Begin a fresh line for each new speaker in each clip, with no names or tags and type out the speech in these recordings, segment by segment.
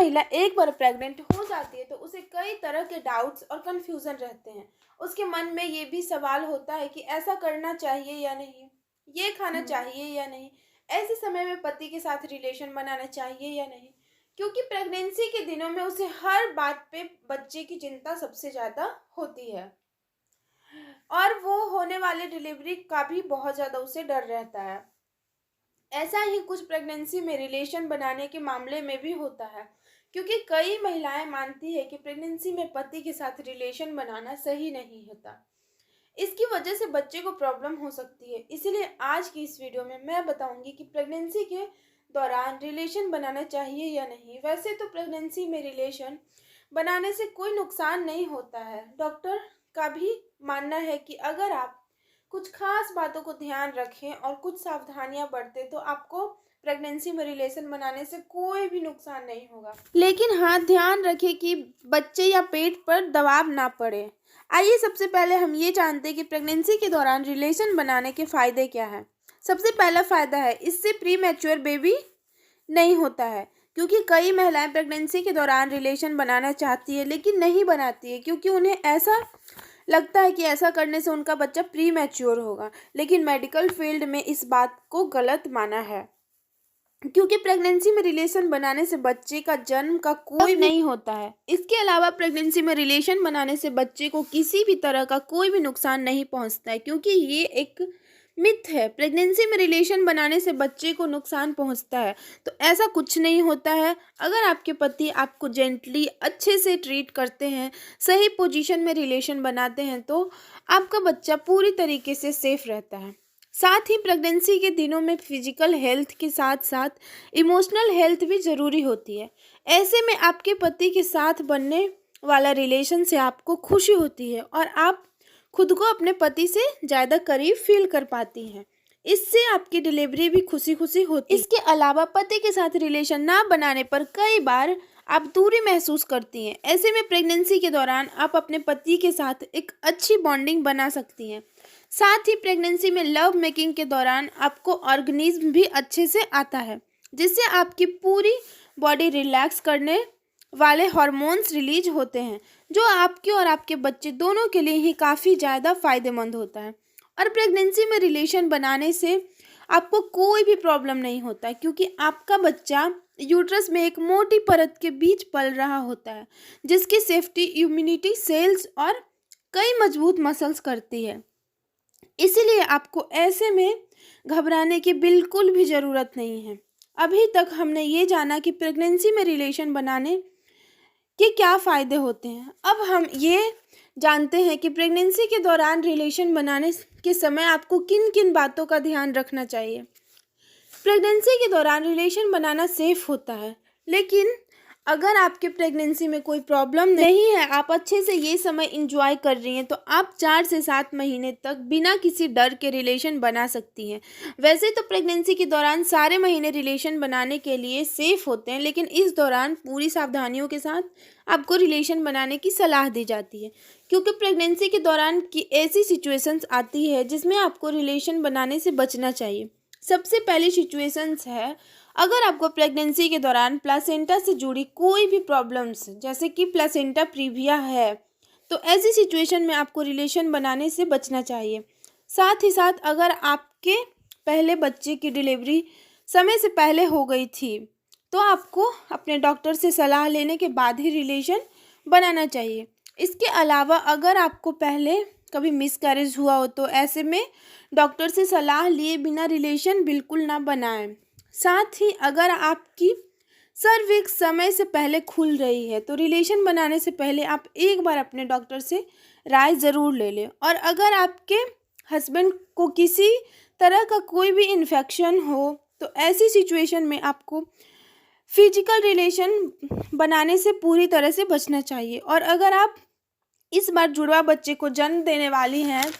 महिला एक बार प्रेग्नेंट हो जाती है तो उसे कई तरह के डाउट्स और कन्फ्यूज़न रहते हैं। उसके मन में ये भी सवाल होता है कि ऐसा करना चाहिए या नहीं, ये खाना चाहिए या नहीं, ऐसे समय में पति के साथ रिलेशन बनाना चाहिए या नहीं, क्योंकि प्रेगनेंसी के दिनों में उसे हर बात पे बच्चे की चिंता सबसे ज़्यादा होती है और वो होने वाले डिलीवरी का भी बहुत ज़्यादा उसे डर रहता है। ऐसा ही कुछ प्रेगनेंसी में रिलेशन बनाने के मामले में भी होता है, क्योंकि कई महिलाएं मानती है कि प्रेगनेंसी में पति के साथ रिलेशन बनाना सही नहीं होता। इसकी वजह से बच्चे को प्रॉब्लम हो सकती है। इसीलिए आज की इस वीडियो में मैं बताऊंगी कि प्रेगनेंसी के दौरान रिलेशन बनाना चाहिए या नहीं। वैसे तो प्रेगनेंसी में रिलेशन बनाने से कोई नुकसान नहीं होता है। डॉक्टर का भी मानना है कि अगर आप कुछ खास बातों को ध्यान रखें और कुछ सावधानियां बरतें तो आपको प्रेगनेंसी में रिलेशन बनाने से कोई भी नुकसान नहीं होगा। लेकिन हाँ, ध्यान रखें कि बच्चे या पेट पर दबाव ना पड़े। आइए सबसे पहले हम ये जानते हैं कि प्रेगनेंसी के दौरान रिलेशन बनाने के फ़ायदे क्या हैं। सबसे पहला फ़ायदा है, इससे प्री मैच्योर बेबी नहीं होता है, क्योंकि कई महिलाएं प्रेगनेंसी के दौरान रिलेशन बनाना चाहती है लेकिन नहीं बनाती है, क्योंकि उन्हें ऐसा लगता है कि ऐसा करने से उनका बच्चा प्री मैच्योर होगा। लेकिन मेडिकल फील्ड में इस बात को गलत माना है, क्योंकि प्रेगनेंसी में रिलेशन बनाने से बच्चे का जन्म का कोई नहीं होता है। इसके अलावा प्रेगनेंसी में रिलेशन बनाने से बच्चे को किसी भी तरह का कोई भी नुकसान नहीं पहुंचता है, क्योंकि ये एक मिथ है। प्रेगनेंसी में रिलेशन बनाने से बच्चे को नुकसान पहुंचता है, तो ऐसा कुछ नहीं होता है। अगर आपके पति आपको जेंटली अच्छे से ट्रीट करते हैं, सही पोजीशन में रिलेशन बनाते हैं, तो आपका बच्चा पूरी तरीके से सेफ रहता है। साथ ही प्रेगनेंसी के दिनों में फिजिकल हेल्थ के साथ साथ इमोशनल हेल्थ भी ज़रूरी होती है। ऐसे में आपके पति के साथ बनने वाला रिलेशन से आपको खुशी होती है और आप खुद को अपने पति से ज़्यादा करीब फील कर पाती हैं। इससे आपकी डिलीवरी भी खुशी खुशी होती है। इसके अलावा पति के साथ रिलेशन ना बनाने पर कई बार आप दूरी महसूस करती हैं। ऐसे में प्रेगनेंसी के दौरान आप अपने पति के साथ एक अच्छी बॉन्डिंग बना सकती हैं। साथ ही प्रेगनेंसी में लव मेकिंग के दौरान आपको ऑर्गेनिज्म भी अच्छे से आता है, जिससे आपकी पूरी बॉडी रिलैक्स करने वाले हार्मोन्स रिलीज होते हैं, जो आपके और आपके बच्चे दोनों के लिए ही काफ़ी ज़्यादा फायदेमंद होता है। और प्रेगनेंसी में रिलेशन बनाने से आपको कोई भी प्रॉब्लम नहीं होता है, क्योंकि आपका बच्चा यूट्रस में एक मोटी परत के बीच पल रहा होता है, जिसकी सेफ्टी इम्यूनिटी सेल्स और कई मजबूत मसल्स करती है। इसीलिए आपको ऐसे में घबराने की बिल्कुल भी ज़रूरत नहीं है। अभी तक हमने ये जाना कि प्रेगनेंसी में रिलेशन बनाने के क्या फ़ायदे होते हैं। अब हम ये जानते हैं कि प्रेगनेंसी के दौरान रिलेशन बनाने के समय आपको किन किन बातों का ध्यान रखना चाहिए। प्रेगनेंसी के दौरान रिलेशन बनाना सेफ होता है, लेकिन अगर आपके प्रेगनेंसी में कोई प्रॉब्लम नहीं है, आप अच्छे से ये समय इंजॉय कर रही हैं, तो आप 4 से 7 महीने तक बिना किसी डर के रिलेशन बना सकती हैं। वैसे तो प्रेगनेंसी के दौरान सारे महीने रिलेशन बनाने के लिए सेफ़ होते हैं, लेकिन इस दौरान पूरी सावधानियों के साथ आपको रिलेशन बनाने की सलाह दी जाती है, क्योंकि प्रेगनेंसी के दौरान की ऐसी सिचुएशंस आती है जिसमें आपको रिलेशन बनाने से बचना चाहिए। सबसे पहली सिचुएशंस है, अगर आपको प्रेगनेंसी के दौरान प्लासेंटा से जुड़ी कोई भी प्रॉब्लम्स जैसे कि प्लासेंटा प्रीविया है, तो ऐसी सिचुएशन में आपको रिलेशन बनाने से बचना चाहिए। साथ ही साथ अगर आपके पहले बच्चे की डिलीवरी समय से पहले हो गई थी, तो आपको अपने डॉक्टर से सलाह लेने के बाद ही रिलेशन बनाना चाहिए। इसके अलावा अगर आपको पहले कभी मिसकैरेज हुआ हो, तो ऐसे में डॉक्टर से सलाह लिए बिना रिलेशन बिल्कुल ना बनाएं। साथ ही अगर आपकी सर्विक्स समय से पहले खुल रही है, तो रिलेशन बनाने से पहले आप एक बार अपने डॉक्टर से राय ज़रूर ले लें। और अगर आपके हस्बैंड को किसी तरह का कोई भी इन्फेक्शन हो, तो ऐसी सिचुएशन में आपको फिजिकल रिलेशन बनाने से पूरी तरह से बचना चाहिए। और अगर आप इस बार जुड़वा बच्चे को जन्म देने वाली हैं,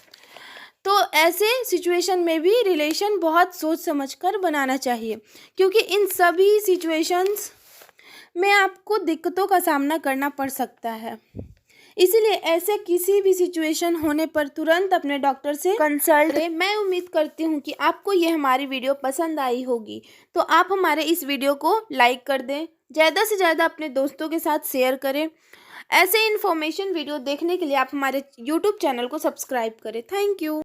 तो ऐसे सिचुएशन में भी रिलेशन बहुत सोच समझकर बनाना चाहिए, क्योंकि इन सभी सिचुएशंस में आपको दिक्कतों का सामना करना पड़ सकता है। इसीलिए ऐसे किसी भी सिचुएशन होने पर तुरंत अपने डॉक्टर से कंसल्ट करें। मैं उम्मीद करती हूँ कि आपको ये हमारी वीडियो पसंद आई होगी, तो आप हमारे इस वीडियो को लाइक कर दें, ज़्यादा से ज़्यादा अपने दोस्तों के साथ शेयर करें। ऐसे इन्फॉर्मेशन वीडियो देखने के लिए आप हमारे यूट्यूब चैनल को सब्सक्राइब करें। Thank you.